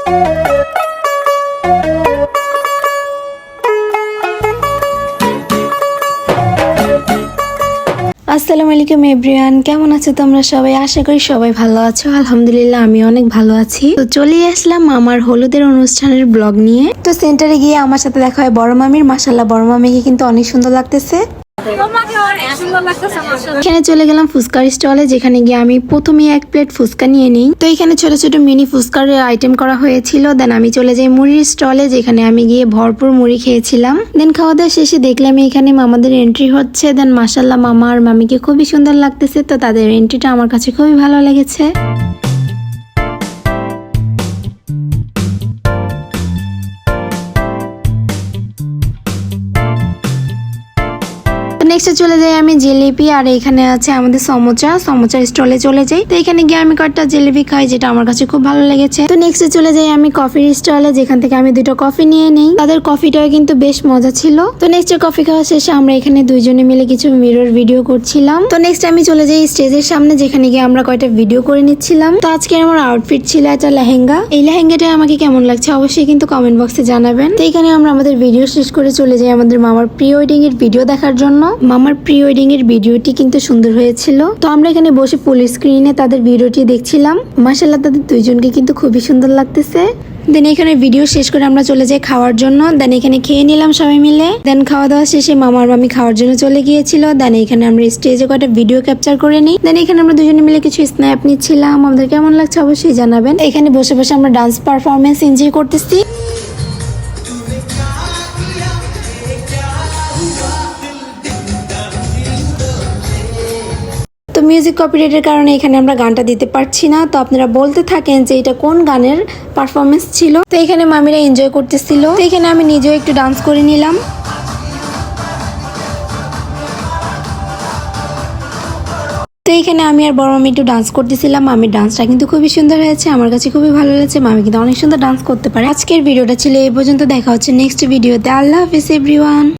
আসসালামু আলাইকুম এভরিওয়ান, কেমন আছো তোমরা সবাই? আশা করি সবাই ভালো আছো। আলহামদুলিল্লাহ আমি অনেক ভালো আছি। তো চলে আসলাম আমার হলুদের অনুষ্ঠানের ব্লগ নিয়ে। তো সেন্টারে গিয়ে আমার সাথে দেখা হয় বড় মামির। মাশাআল্লাহ বড় মামিকে কিন্তু অনেক সুন্দর লাগতেছে। এখানে চলে গেলাম ফুচকার স্টলে, যেখানে গিয়ে আমি প্রথমে এক প্লেট ফুচকা নিয়ে নিই। তো এখানে ছোট ছোট মিনি ফুচকার আইটেম করা হয়েছিল। দেন আমি চলে যাই মুড়ির স্টলে, যেখানে আমি গিয়ে ভরপুর মুড়ি খেয়েছিলাম। দেন খাওয়া দাওয়া শেষে দেখলাম এখানে মামাদের এন্ট্রি হচ্ছে। দেন মাশাআল্লাহ মামা আর মামিকে খুবই সুন্দর লাগতেছে। তো তাদের এন্ট্রিটা আমার কাছে খুবই ভালো লেগেছে। নেক্সট চলে যাই আমি জিলিপি, আর এখানে আছে আমাদের সমোচা স্টলে চলে যাই। তো এখানে গিয়ে আমি কয়েকটা জিলিপি খাই, যেটা আমার কাছে খুব ভালো লেগেছে। তো নেক্সট চলে যাই আমি কফির স্টলে, যেখান থেকে আমি দুটো কফি নিয়ে নেই। তাদের কফিটাও কিন্তু বেশ মজা ছিল। তো নেক্সট কফি খাওয়া শেষে আমরা এখানে দুইজনে মিলে কিছু মিরর ভিডিও করছিলাম। তো নেক্সট আমি চলে যাই স্টেজের সামনে, যেখানে গিয়ে আমরা কয়েকটা ভিডিও করে নিচ্ছিলাম। তো আজকে আমার আউটফিট ছিল একটা লেহেঙ্গা। এই লেহেঙ্গাটা আমাকে কেমন লাগছে অবশ্যই কিন্তু কমেন্ট বক্সে জানাবেন। তো এখানে আমরা আমাদের ভিডিও শেষ করে চলে যাই আমাদের মামার প্রি ওয়েডিং এর ভিডিও দেখার জন্য। মামার প্রি ওয়েডিং এর ভিডিওটি কিন্তু সুন্দর হয়েছিল। তো আমরা এখানে বসে ফুল স্ক্রিনে তাদের ভিডিওটি দেখছিলাম। মাশাআল্লাহ তাদের দুইজনকে কিন্তু খুবই সুন্দর লাগতেছে। দেন এখানে ভিডিও শেষ করে আমরা চলে যাই খাওয়ার জন্য। দেন এখানে খেয়ে নিলাম সবাই মিলে। দেন খাওয়া দাওয়া শেষে মামা আর মামি খাওয়ার জন্য চলে গিয়েছিল। দেন এখানে আমরা স্টেজে কয়েকটা ভিডিও ক্যাপচার করে নিই। দেন এখানে আমরা দুজনে মিলে কিছু স্ন্যাপ নিচ্ছিলাম। আমাদের কেমন লাগছে অবশ্যই জানাবেন। এখানে বসে বসে আমরা ডান্স পারফরমেন্স এনজয় করতেছি। তো মিউজিক কপিরাইটের কারণে এখানে আমরা গানটা দিতে পারছি না। তো আপনারা বলতে থাকেন যে এটা কোন গানের পারফরমেন্স ছিল। তো এখানে মামিরা এনজয় করতেছিল। তো এখানে আমি নিজেও একটু ডান্স করে নিলাম। তো এখানে আমি আর বড় মামি একটু ডান্স করতেছিলাম। মামির ডান্সটা কিন্তু খুবই সুন্দর হয়েছে, আমার কাছে খুবই ভালো লেগেছে। মামি কিন্তু অনেক সুন্দর ডান্স করতে পারে। আজকের ভিডিওটা ছিল এই পর্যন্ত। দেখা হচ্ছে নেক্সট ভিডিওতে। আল্লাহ হাফেজ এভরিওয়ান।